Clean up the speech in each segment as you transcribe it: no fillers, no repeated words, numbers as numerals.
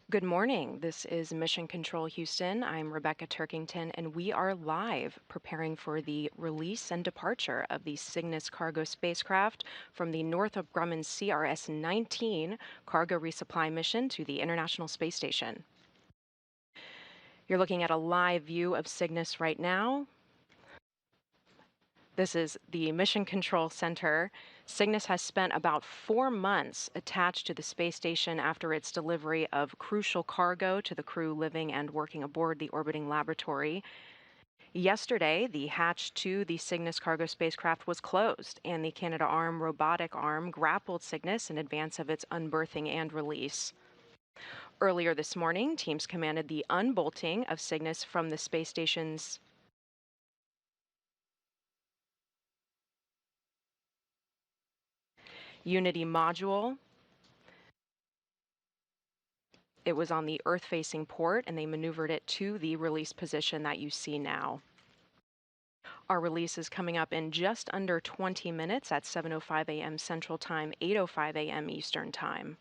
Good morning. This is Mission Control Houston. I'm Rebecca Turkington, and we are live preparing for the release and departure of the Cygnus cargo spacecraft from the Northrop Grumman CRS-19 cargo resupply mission to the International Space Station. You're looking at a live view of Cygnus right now. This is the Mission Control Center. Cygnus has spent about 4 months attached to the space station after its delivery of crucial cargo to the crew living and working aboard the orbiting laboratory. Yesterday, the hatch to the Cygnus cargo spacecraft was closed, and the Canadarm robotic arm grappled Cygnus in advance of its unberthing and release. Earlier this morning, teams commanded the unbolting of Cygnus from the space station's Unity module. It was on the Earth-facing port, and they maneuvered it to the release position that you see now. Our release is coming up in just under 20 minutes at 7:05 a.m. Central Time, 8:05 a.m. Eastern Time.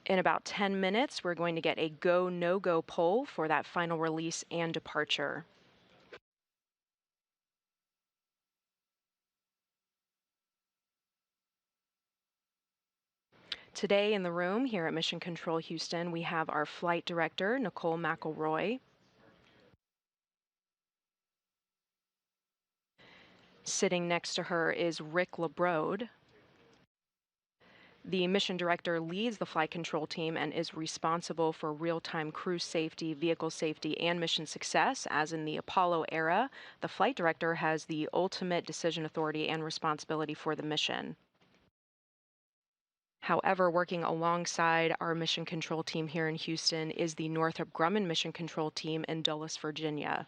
In about 10 minutes, we're going to get a go, no-go poll for that final release and departure. Today in the room here at Mission Control Houston, we have our flight director, Nicole McElroy. Sitting next to her is Rick LeBrode. The mission director leads the flight control team and is responsible for real-time crew safety, vehicle safety, and mission success. As in the Apollo era, the flight director has the ultimate decision authority and responsibility for the mission. However, working alongside our mission control team here in Houston is the Northrop Grumman mission control team in Dulles, Virginia.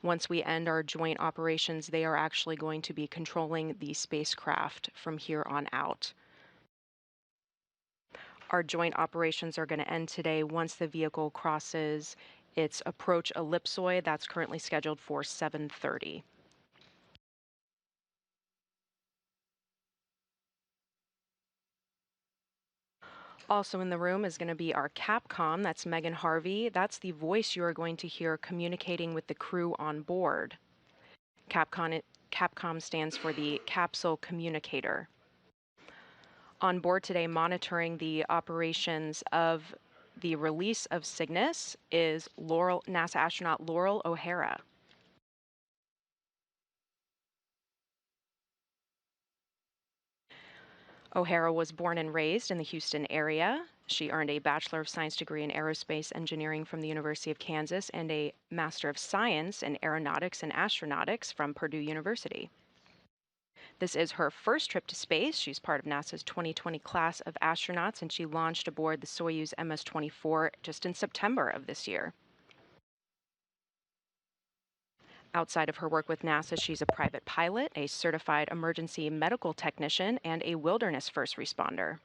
Once we end our joint operations, they are actually going to be controlling the spacecraft from here on out. Our joint operations are going to end today once the vehicle crosses its approach ellipsoid that's currently scheduled for 7:30. Also in the room is going to be our Capcom, that's Megan Harvey. That's the voice you are going to hear communicating with the crew on board. Capcom stands for the Capsule Communicator. On board today, monitoring the operations of the release of Cygnus is NASA astronaut Laurel O'Hara. O'Hara was born and raised in the Houston area. She earned a Bachelor of Science degree in Aerospace Engineering from the University of Kansas and a Master of Science in Aeronautics and Astronautics from Purdue University. This is her first trip to space. She's part of NASA's 2020 class of astronauts, and she launched aboard the Soyuz MS-24 just in September of this year. Outside of her work with NASA, she's a private pilot, a certified emergency medical technician, and a wilderness first responder.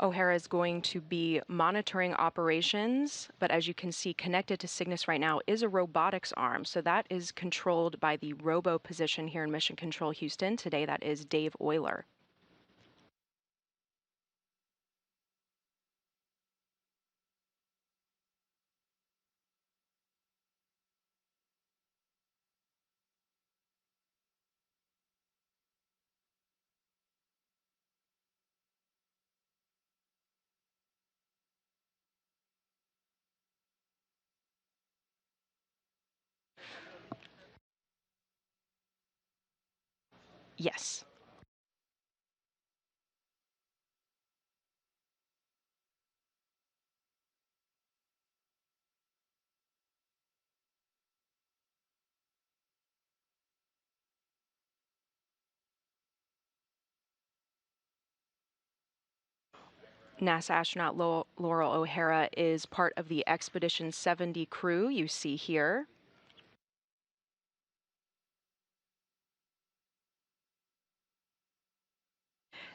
O'Hara is going to be monitoring operations, but as you can see, connected to Cygnus right now is a robotics arm. So that is controlled by the robo position here in Mission Control Houston. Today, that is Dave Euler. Yes. NASA astronaut Laurel O'Hara is part of the Expedition 70 crew you see here.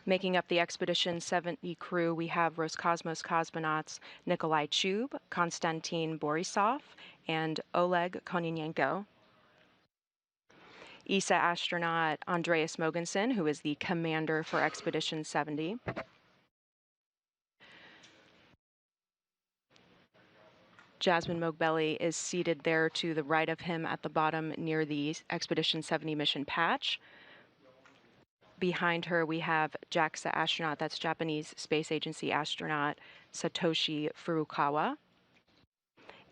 Making up the Expedition 70 crew, we have Roscosmos cosmonauts Nikolai Chub, Konstantin Borisov, and Oleg Kononenko. ESA astronaut Andreas Mogensen, who is the commander for Expedition 70. Jasmine Mogbelli is seated there to the right of him at the bottom near the Expedition 70 mission patch. Behind her, we have JAXA astronaut, that's Japanese Space Agency astronaut Satoshi Furukawa.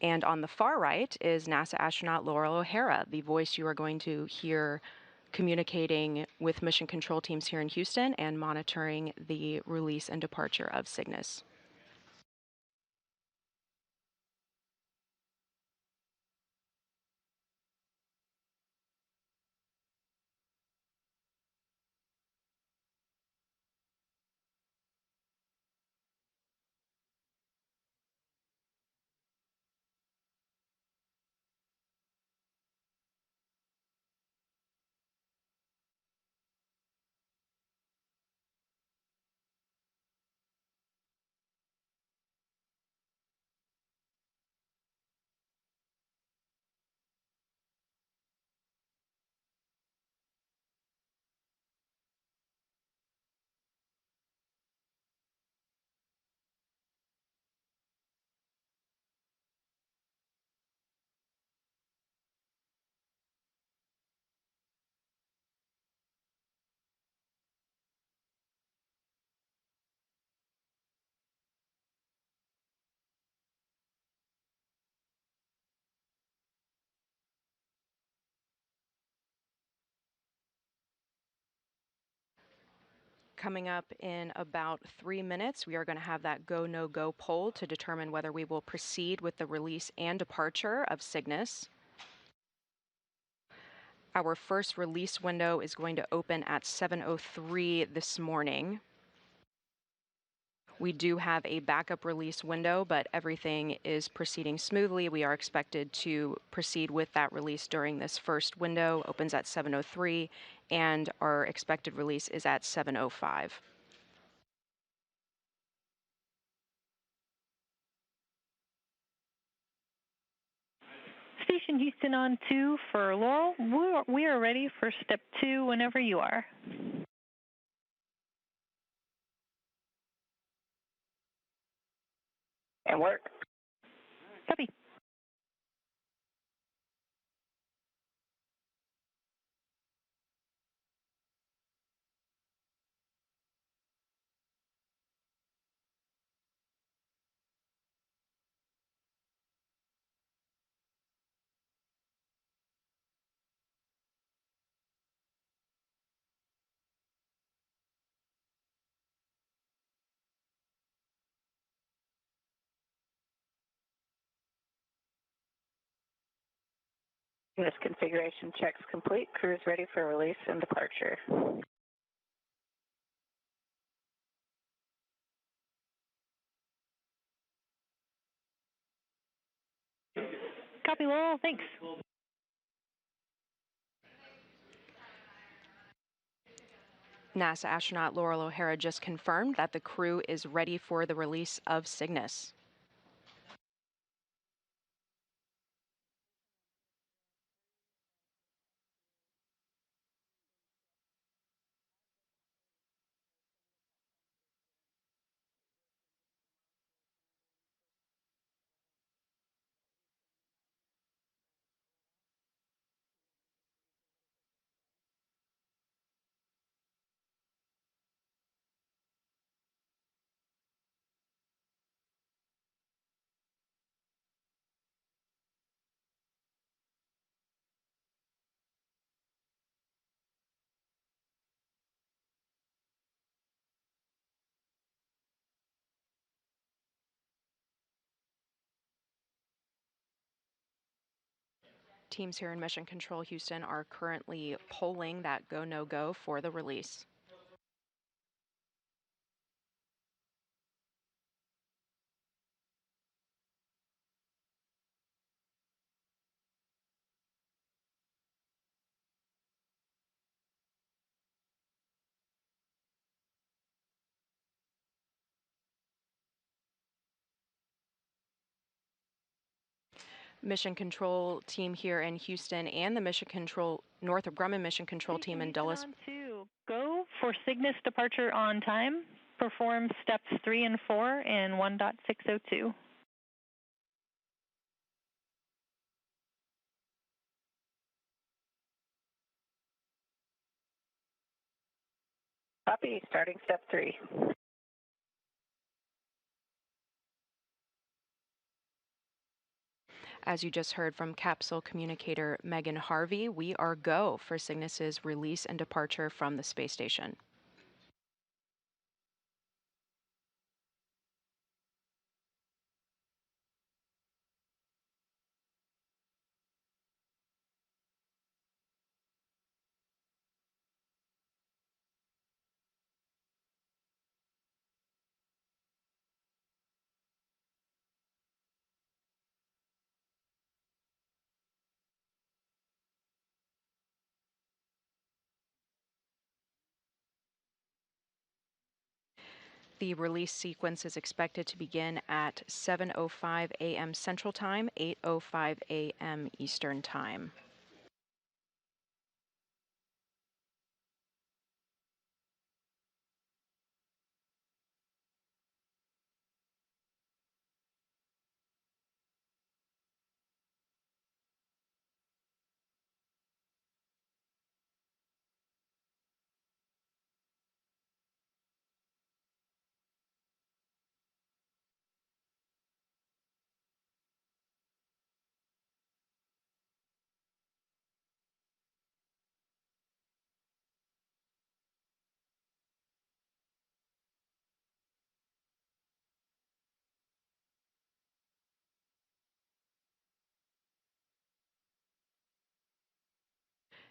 And on the far right is NASA astronaut Laurel O'Hara, the voice you are going to hear communicating with mission control teams here in Houston and monitoring the release and departure of Cygnus. Coming up in about 3 minutes, we are going to have that go, no go poll to determine whether we will proceed with the release and departure of Cygnus. Our first release window is going to open at 7:03 this morning. We do have a backup release window, but everything is proceeding smoothly. We are expected to proceed with that release during this first window. Opens at 7:03, and our expected release is at 7:05. Station Houston on 2 for Laurel. We are ready for step 2 whenever you are. And work. Copy. This configuration checks complete. Crew is ready for release and departure. Copy, Laurel. Thanks. NASA astronaut Laurel O'Hara just confirmed that the crew is ready for the release of Cygnus. Teams here in Mission Control Houston are currently polling that go, no go for the release. Mission Control team here in Houston and the Northrop Grumman Mission Control team in Dulles. On 2, go for Cygnus departure on time. Perform steps 3 and 4 in 1.602. Copy, starting step 3. As you just heard from capsule communicator Megan Harvey, we are go for Cygnus's release and departure from the space station. The release sequence is expected to begin at 7:05 a.m. Central Time, 8:05 a.m. Eastern Time.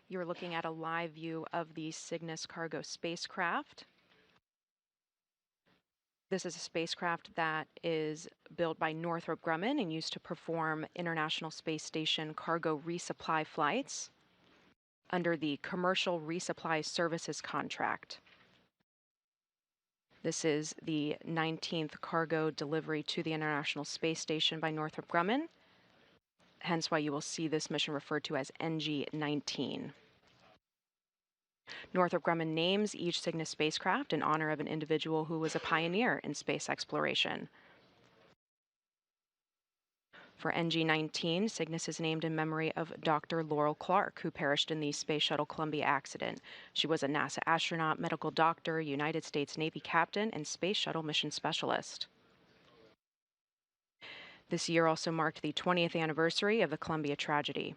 You're looking at a live view of the Cygnus cargo spacecraft. This is a spacecraft that is built by Northrop Grumman and used to perform International Space Station cargo resupply flights under the Commercial Resupply Services contract. This is the 19th cargo delivery to the International Space Station by Northrop Grumman, hence why you will see this mission referred to as NG-19. Northrop Grumman names each Cygnus spacecraft in honor of an individual who was a pioneer in space exploration. For NG-19, Cygnus is named in memory of Dr. Laurel Clark, who perished in the Space Shuttle Columbia accident. She was a NASA astronaut, medical doctor, United States Navy captain, and Space Shuttle mission specialist. This year also marked the 20th anniversary of the Columbia tragedy.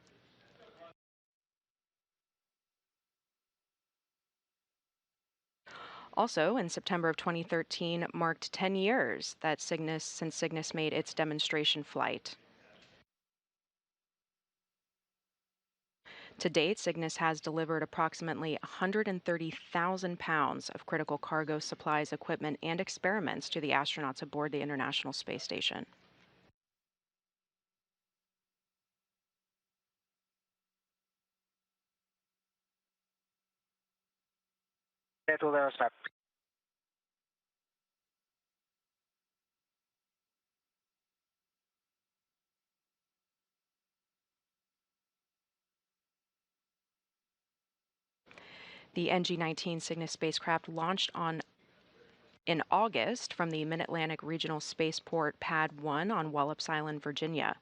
Also, in September of 2013, marked 10 years that since Cygnus made its demonstration flight. To date, Cygnus has delivered approximately 130,000 pounds of critical cargo supplies, equipment, and experiments to the astronauts aboard the International Space Station. Schedule aerostop. The NG-19 Cygnus spacecraft launched in August from the Mid-Atlantic Regional Spaceport Pad 1 on Wallops Island, Virginia.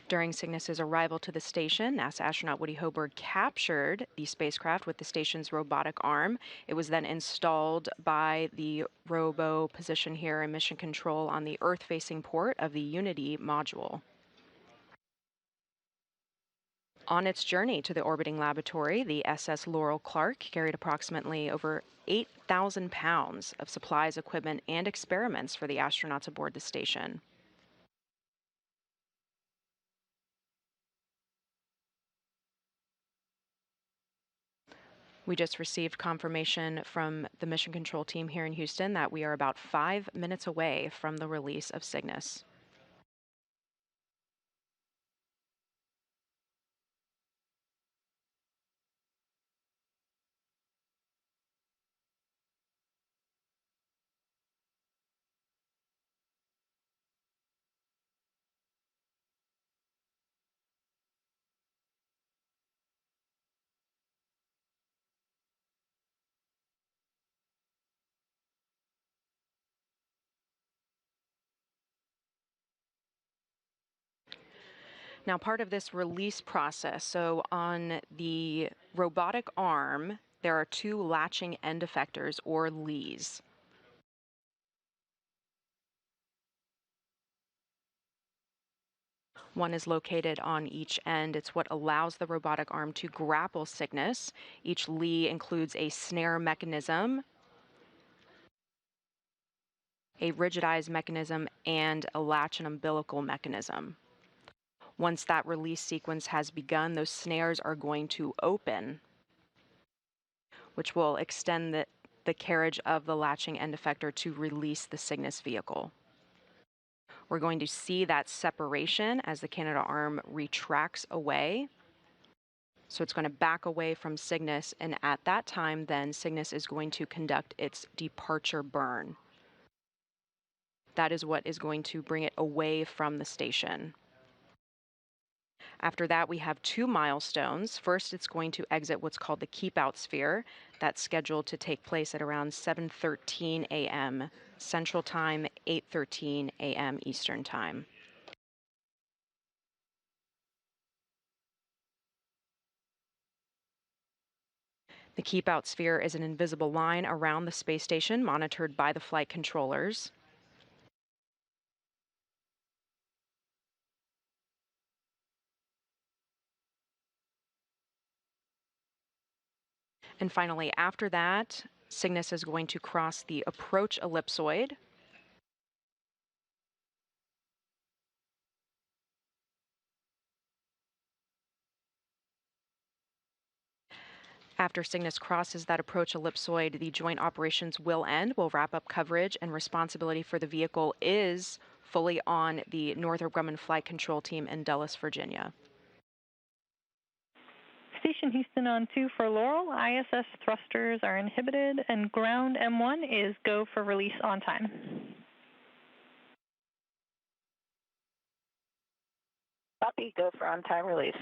During Cygnus's arrival to the station, NASA astronaut Woody Hoberg captured the spacecraft with the station's robotic arm. It was then installed by the robo position here in mission control on the Earth-facing port of the Unity module. On its journey to the orbiting laboratory, the SS Laurel Clark carried approximately over 8,000 pounds of supplies, equipment, and experiments for the astronauts aboard the station. We just received confirmation from the mission control team here in Houston that we are about 5 minutes away from the release of Cygnus. Now, part of this release process, so on the robotic arm, there are two latching end effectors, or lees. One is located on each end. It's what allows the robotic arm to grapple Cygnus. Each lee includes a snare mechanism, a rigidized mechanism, and a latch and umbilical mechanism. Once that release sequence has begun, those snares are going to open, which will extend the carriage of the latching end effector to release the Cygnus vehicle. We're going to see that separation as the Canadarm retracts away. So it's going to back away from Cygnus, and at that time, then Cygnus is going to conduct its departure burn. That is what is going to bring it away from the station. After that, we have two milestones. First, it's going to exit what's called the keep out sphere. That's scheduled to take place at around 7:13 a.m. Central Time, 8:13 a.m. Eastern Time. The keep out sphere is an invisible line around the space station monitored by the flight controllers. And finally, after that, Cygnus is going to cross the approach ellipsoid. After Cygnus crosses that approach ellipsoid, the joint operations will end. We'll wrap up coverage, and responsibility for the vehicle is fully on the Northrop Grumman Flight Control Team in Dulles, Virginia. Station Houston on 2 for Laurel. ISS thrusters are inhibited, and ground M1 is go for release on time. Copy, go for on-time release.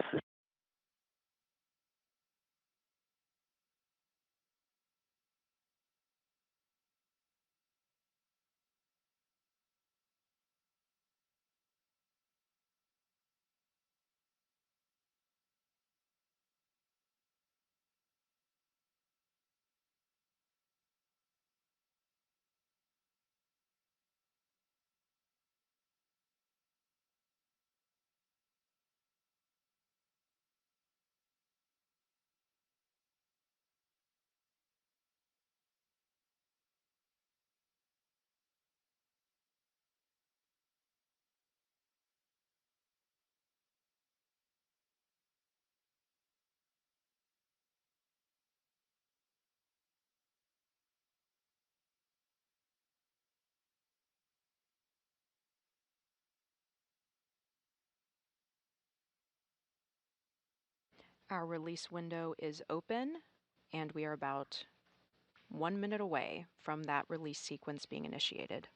Our release window is open, and we are about 1 minute away from that release sequence being initiated.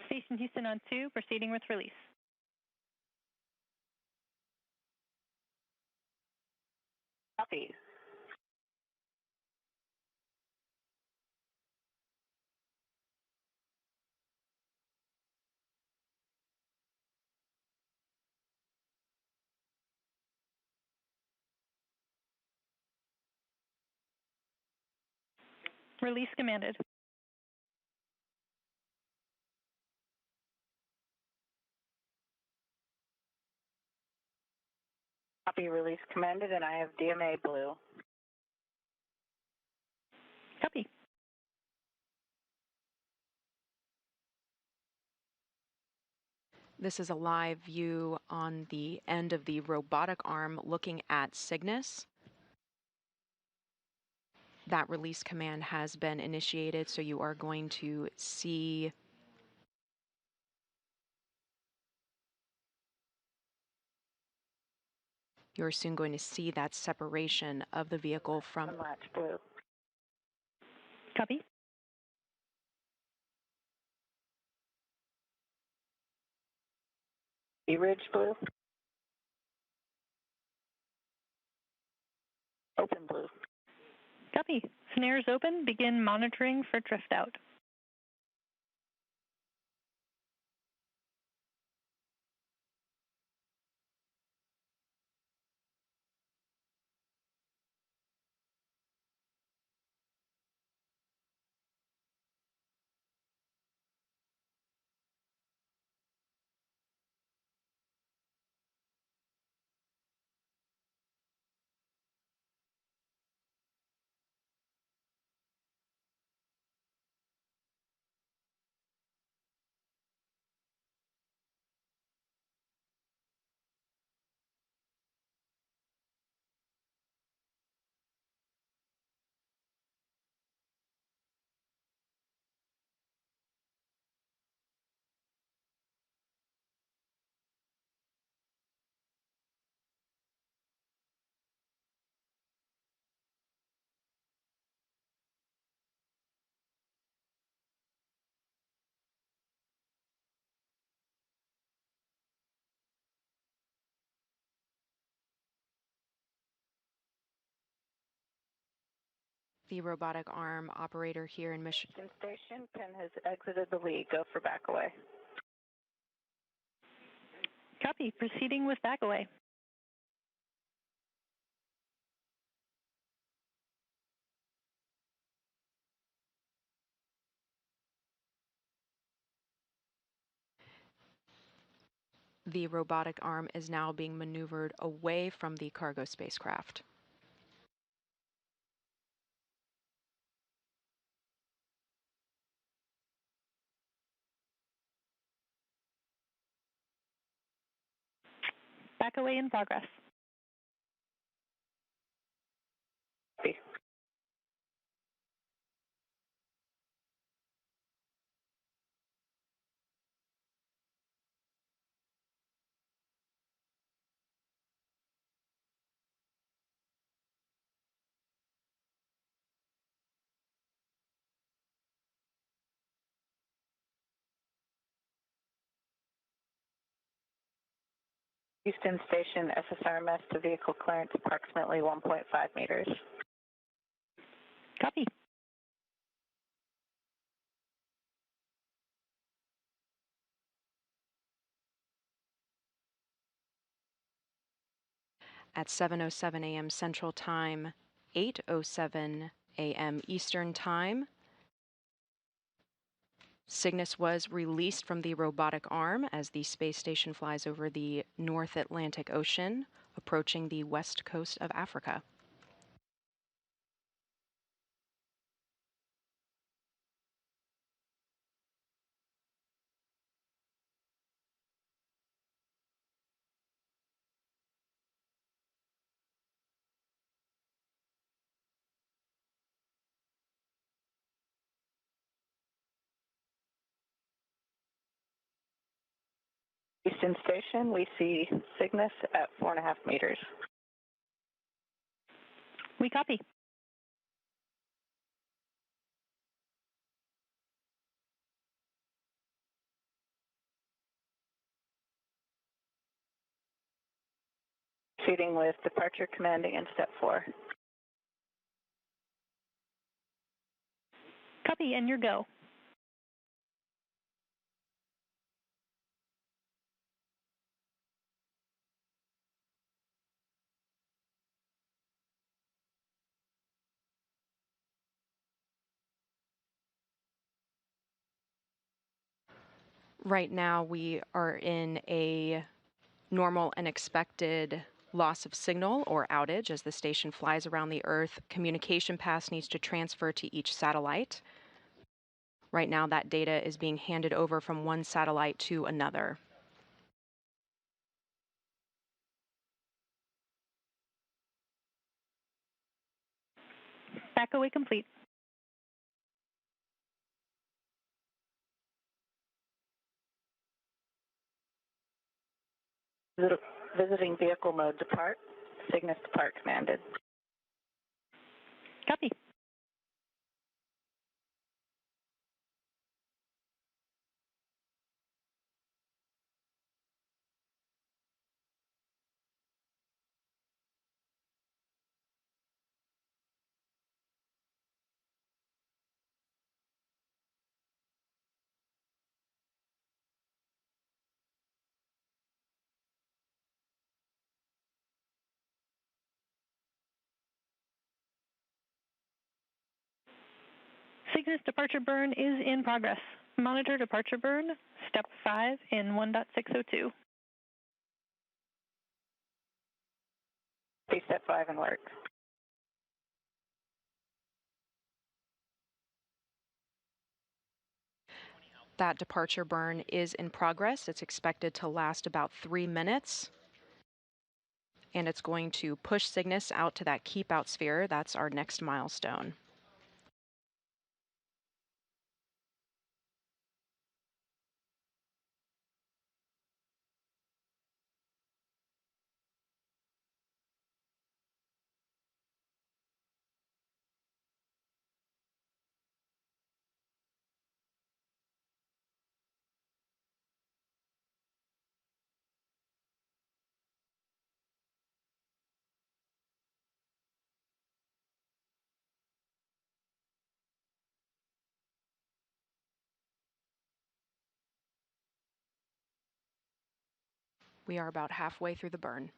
Station Houston on 2, proceeding with release. Copy. Release commanded. Copy, release commanded, and I have DMA blue. Copy. This is a live view on the end of the robotic arm looking at Cygnus. That release command has been initiated, so you are going to see you're soon going to see that separation of the vehicle from Unlatch blue. Copy. E-ridge blue. Open blue. Copy. Snares open. Begin monitoring for drift out. the robotic arm operator here in Mission Station, Penn has exited the lead. Go for back away. Copy. Proceeding with back away. The robotic arm is now being maneuvered away from the cargo spacecraft. Back away in progress. Copy. Houston Station, SSRMS to vehicle clearance approximately 1.5 meters. Copy. At 7:07 a.m. Central Time, 8:07 a.m. Eastern Time, Cygnus was released from the robotic arm as the space station flies over the North Atlantic Ocean, approaching the west coast of Africa. Houston Station, we see Cygnus at 4.5 meters. We copy. Proceeding with departure commanding in step 4. Copy, and your go. Right now, we are in a normal and expected loss of signal or outage as the station flies around the Earth. Communication paths needs to transfer to each satellite. Right now, that data is being handed over from one satellite to another. TACOA complete. Visiting vehicle mode depart. Cygnus depart commanded. Copy. Cygnus departure burn is in progress. Monitor departure burn, step 5 in 1.602. Step 5 in work. That departure burn is in progress. It's expected to last about 3 minutes. And it's going to push Cygnus out to that keep out sphere. That's our next milestone. We are about halfway through the burn.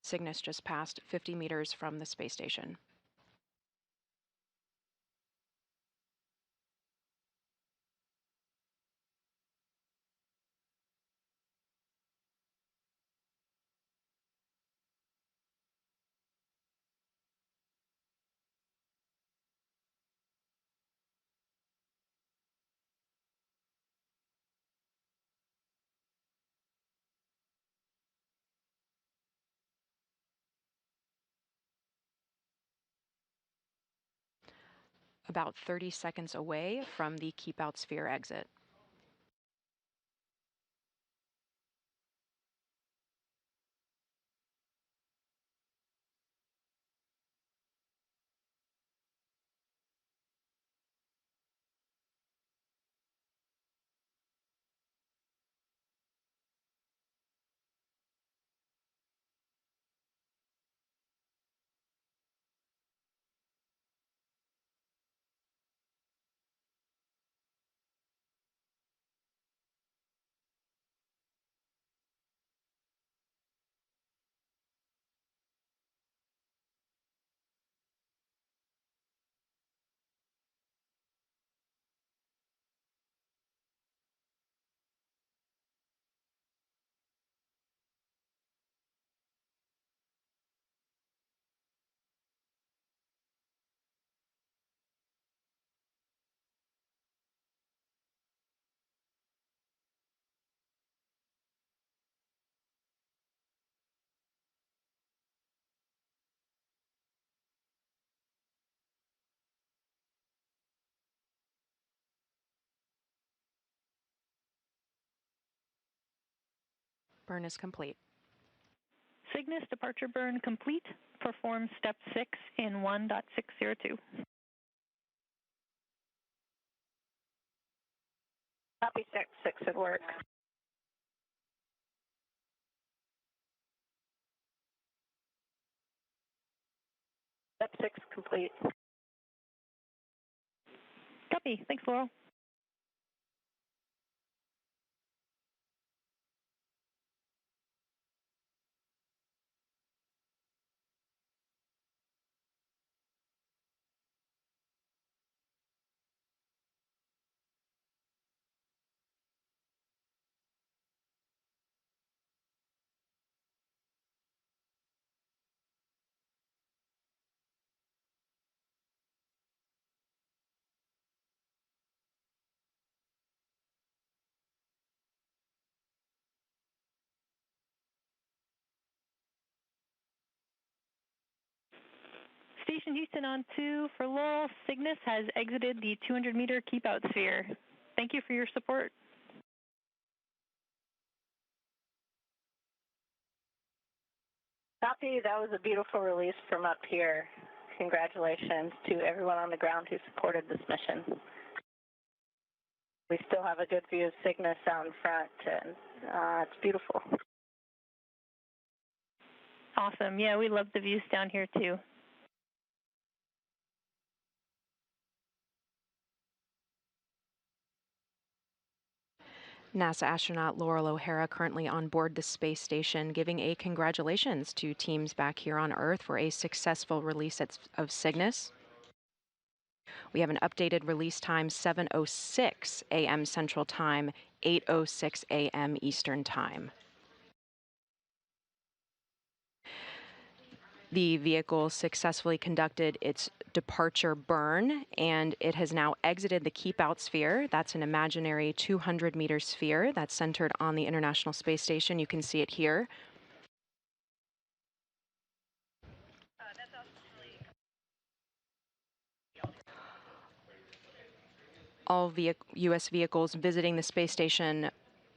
Cygnus just passed 50 meters from the space station. About 30 seconds away from the keep out sphere exit. Burn is complete. Cygnus departure burn complete. Perform step 6 in 1.602. Copy step 6 at work. Step 6 complete. Copy. Thanks, Laurel. Station Houston on 2 for Laurel. Cygnus has exited the 200-meter keep-out sphere. Thank you for your support. Copy. That was a beautiful release from up here. Congratulations to everyone on the ground who supported this mission. We still have a good view of Cygnus out in front, and it's beautiful. Awesome. Yeah, we love the views down here, too. NASA astronaut Laurel O'Hara currently on board the space station, giving a congratulations to teams back here on Earth for a successful release of Cygnus. We have an updated release time, 7:06 a.m. Central Time, 8:06 a.m. Eastern Time. The vehicle successfully conducted its departure burn, and it has now exited the keep-out sphere. That's an imaginary 200-meter sphere that's centered on the International Space Station. You can see it here. All U.S. vehicles visiting the space station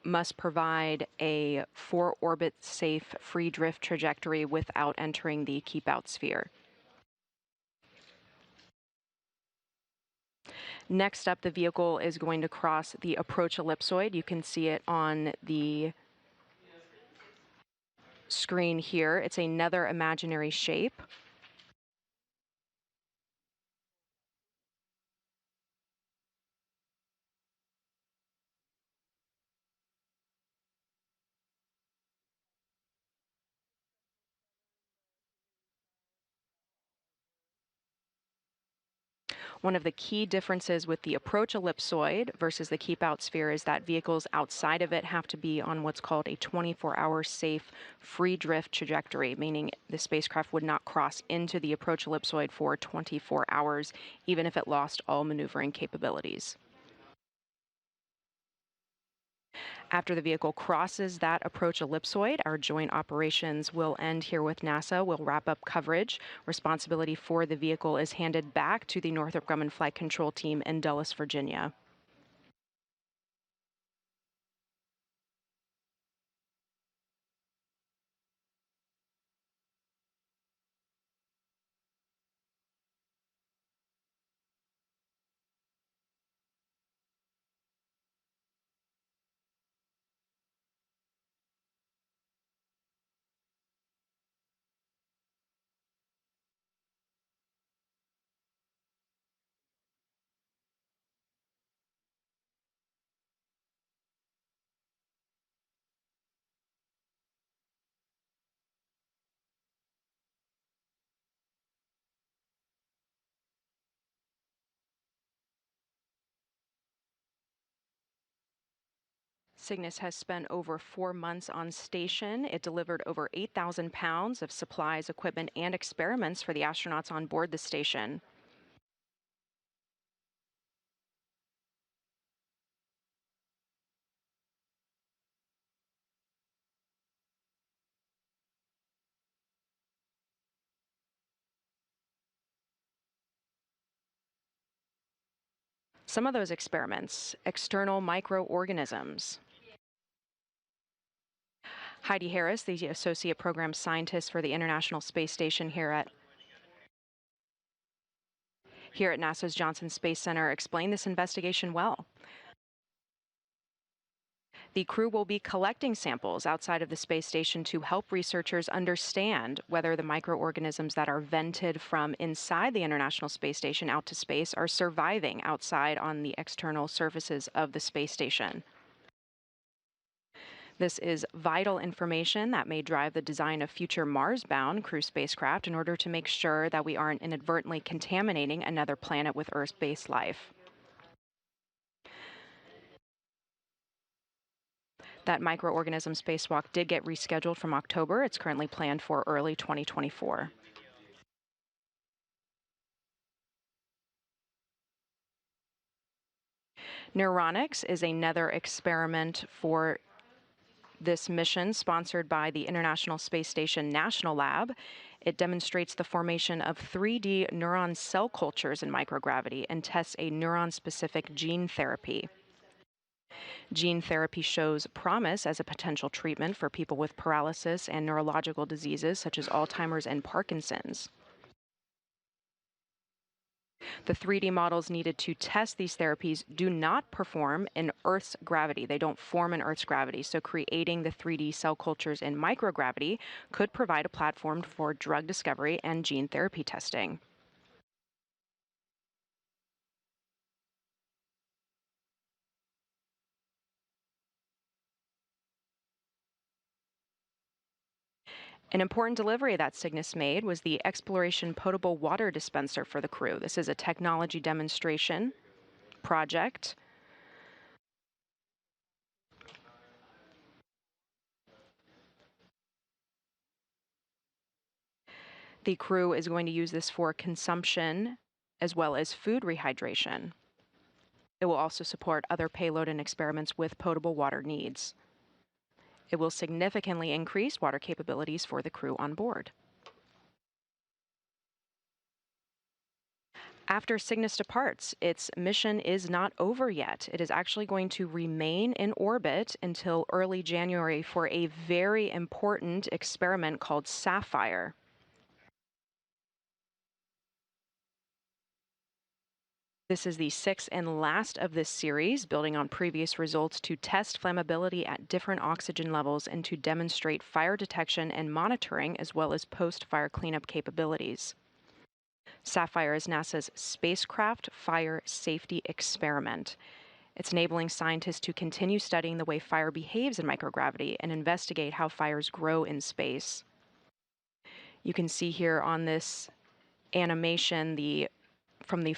must provide a 4-orbit safe free drift trajectory without entering the keep-out sphere. Next up, the vehicle is going to cross the approach ellipsoid. You can see it on the screen here. It's another imaginary shape. One of the key differences with the approach ellipsoid versus the keep-out sphere is that vehicles outside of it have to be on what's called a 24-hour safe free drift trajectory, meaning the spacecraft would not cross into the approach ellipsoid for 24 hours, even if it lost all maneuvering capabilities. After the vehicle crosses that approach ellipsoid, our joint operations will end here with NASA. We'll wrap up coverage. Responsibility for the vehicle is handed back to the Northrop Grumman Flight Control Team in Dulles, Virginia. Cygnus has spent over 4 months on station. It delivered over 8,000 pounds of supplies, equipment, and experiments for the astronauts on board the station. Some of those experiments, external microorganisms. Heidi Harris, the Associate Program Scientist for the International Space Station here at NASA's Johnson Space Center, explained this investigation well. The crew will be collecting samples outside of the space station to help researchers understand whether the microorganisms that are vented from inside the International Space Station out to space are surviving outside on the external surfaces of the space station. This is vital information that may drive the design of future Mars-bound crew spacecraft in order to make sure that we aren't inadvertently contaminating another planet with Earth-based life. That microorganism spacewalk did get rescheduled from October. It's currently planned for early 2024. Neuronics is another experiment for This mission, sponsored by the International Space Station National Lab, it demonstrates the formation of 3D neuron cell cultures in microgravity and tests a neuron-specific gene therapy. Gene therapy shows promise as a potential treatment for people with paralysis and neurological diseases such as Alzheimer's and Parkinson's. The 3D models needed to test these therapies do not perform in Earth's gravity. They don't form in Earth's gravity. So creating the 3D cell cultures in microgravity could provide a platform for drug discovery and gene therapy testing. An important delivery that Cygnus made was the Exploration Potable Water Dispenser for the crew. This is a technology demonstration project. The crew is going to use this for consumption as well as food rehydration. It will also support other payload and experiments with potable water needs. It will significantly increase water capabilities for the crew on board. After Cygnus departs, its mission is not over yet. It is actually going to remain in orbit until early January for a very important experiment called Sapphire. This is the sixth and last of this series, building on previous results to test flammability at different oxygen levels and to demonstrate fire detection and monitoring as well as post-fire cleanup capabilities. Sapphire is NASA's Spacecraft Fire Safety Experiment. It's enabling scientists to continue studying the way fire behaves in microgravity and investigate how fires grow in space. You can see here on this animation from the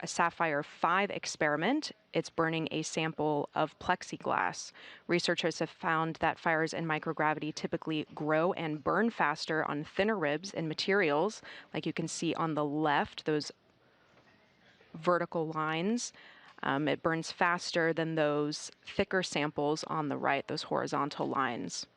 Sapphire 5 experiment. It's burning a sample of plexiglass. Researchers have found that fires in microgravity typically grow and burn faster on thinner ribs and materials, like you can see on the left, those vertical lines. It burns faster than those thicker samples on the right, those horizontal lines.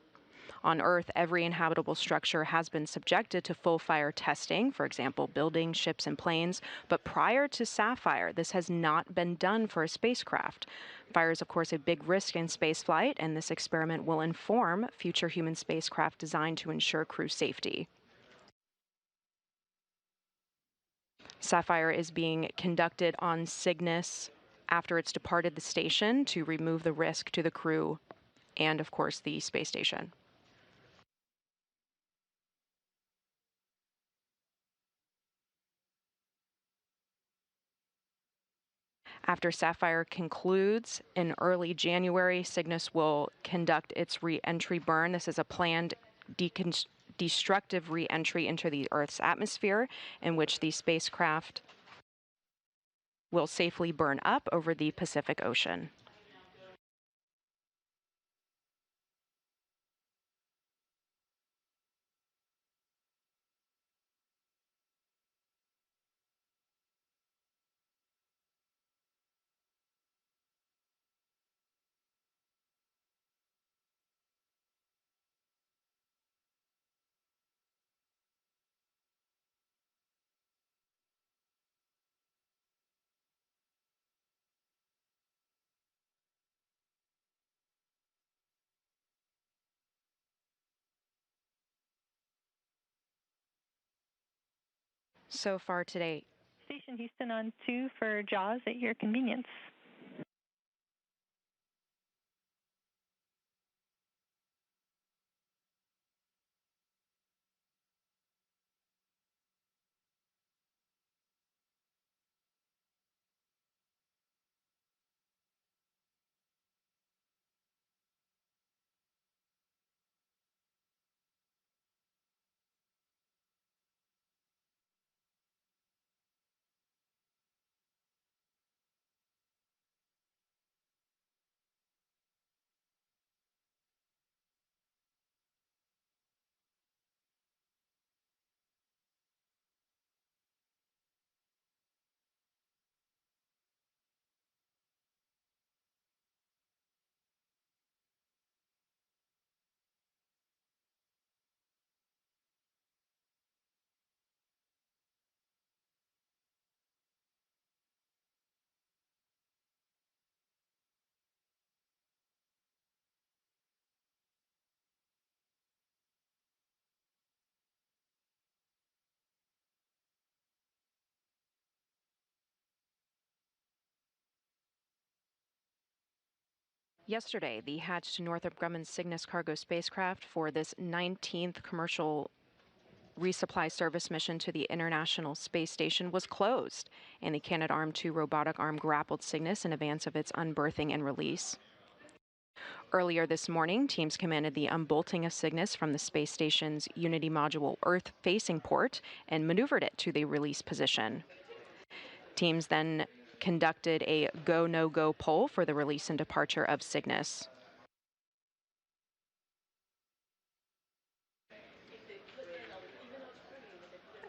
On Earth, every inhabitable structure has been subjected to full fire testing, for example, buildings, ships, and planes. But prior to Sapphire, this has not been done for a spacecraft. Fire is, of course, a big risk in spaceflight, and this experiment will inform future human spacecraft designed to ensure crew safety. Sapphire is being conducted on Cygnus after it's departed the station to remove the risk to the crew and, of course, the space station. After Sapphire concludes in early January, Cygnus will conduct its re-entry burn. This is a planned destructive re-entry into the Earth's atmosphere in which the spacecraft will safely burn up over the Pacific Ocean. So far today. Station Houston on 2 for JAWS at your convenience. Yesterday, the hatch to Northrop Grumman Cygnus cargo spacecraft for this 19th commercial resupply service mission to the International Space Station was closed, and the Canadarm2 robotic arm grappled Cygnus in advance of its unberthing and release. Earlier this morning, teams commanded the unbolting of Cygnus from the space station's Unity module Earth-facing port and maneuvered it to the release position. Teams then conducted a go-no-go poll for the release and departure of Cygnus.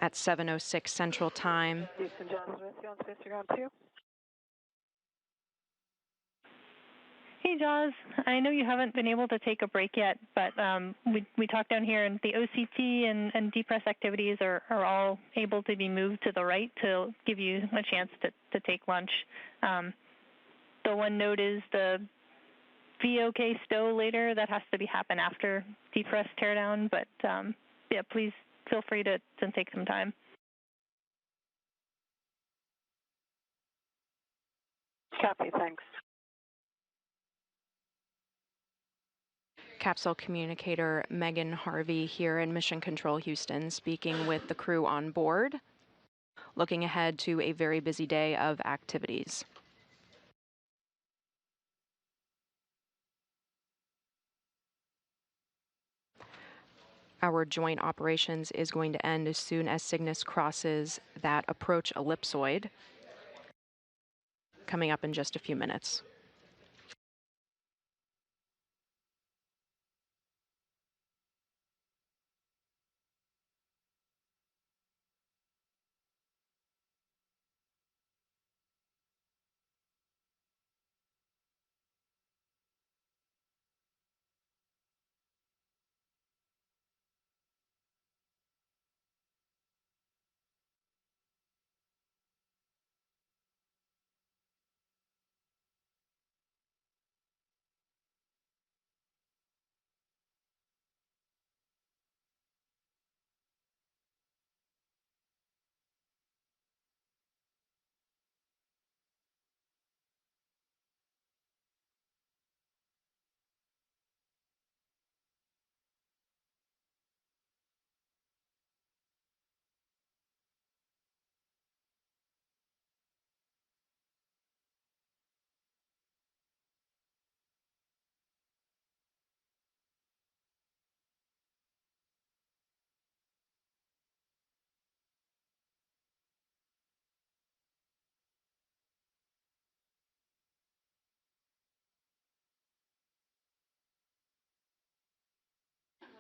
At 7:06 Central Time. Houston, John Smith, you on Spacecraft 2? Hey, Jaws. I know you haven't been able to take a break yet, but we talked down here, and the OCT and depress activities are all able to be moved to the right to give you a chance to take lunch. The one note is the VOK stow later. That has to happen after depress teardown, but yeah, please feel free to take some time. Copy, thanks. Capsule communicator Megan Harvey here in Mission Control Houston, speaking with the crew on board, looking ahead to a very busy day of activities. Our joint operations is going to end as soon as Cygnus crosses that approach ellipsoid, coming up in just a few minutes.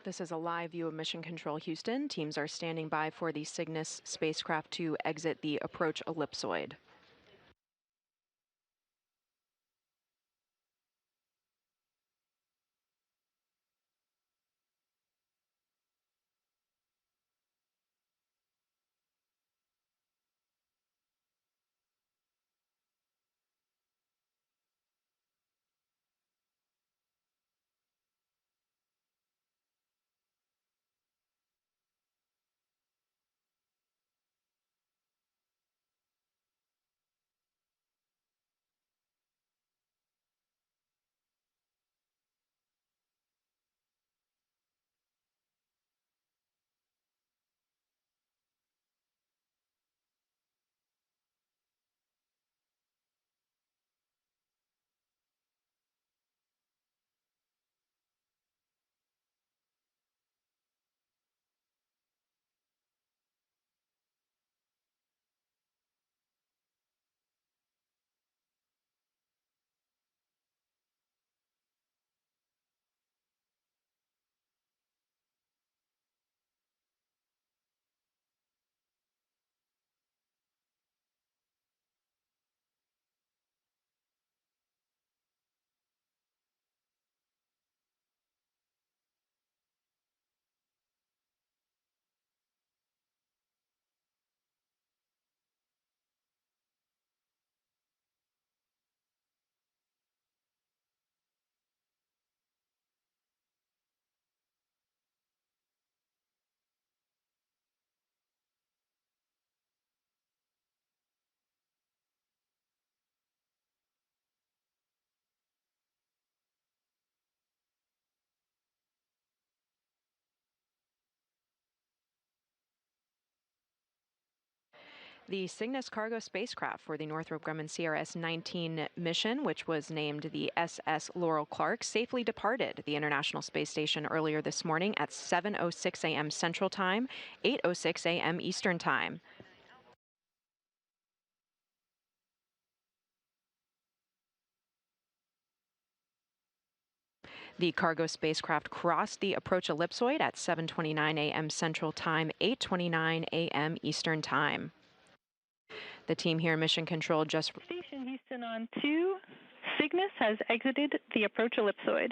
This is a live view of Mission Control Houston. Teams are standing by for the Cygnus spacecraft to exit the approach ellipsoid. The Cygnus cargo spacecraft for the Northrop Grumman CRS-19 mission, which was named the SS Laurel Clark, safely departed the International Space Station earlier this morning at 7:06 a.m. Central Time, 8:06 a.m. Eastern Time. The cargo spacecraft crossed the approach ellipsoid at 7:29 a.m. Central Time, 8:29 a.m. Eastern Time. The team here in Mission Control just... Station Houston on 2. Cygnus has exited the approach ellipsoid.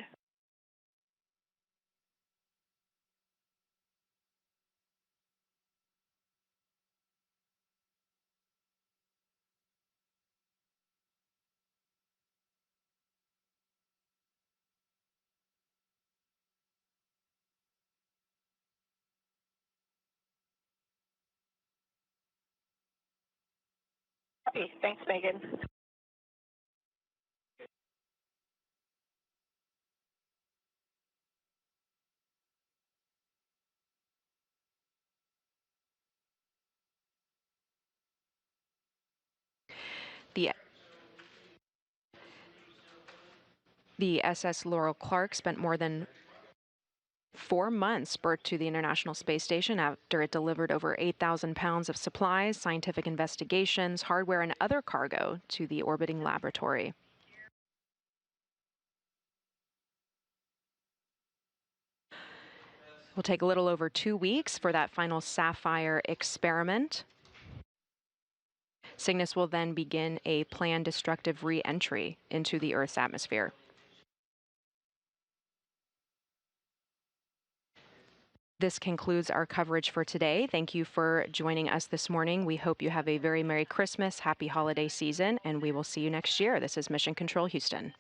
Copy. Thanks, Megan. The SS Laurel Clark spent more than 4 months berthed to the International Space Station after it delivered over 8,000 pounds of supplies, scientific investigations, hardware, and other cargo to the orbiting laboratory. It will take a little over 2 weeks for that final Sapphire experiment. Cygnus will then begin a planned destructive re-entry into the Earth's atmosphere. This concludes our coverage for today. Thank you for joining us this morning. We hope you have a very Merry Christmas, Happy Holiday season, and we will see you next year. This is Mission Control Houston.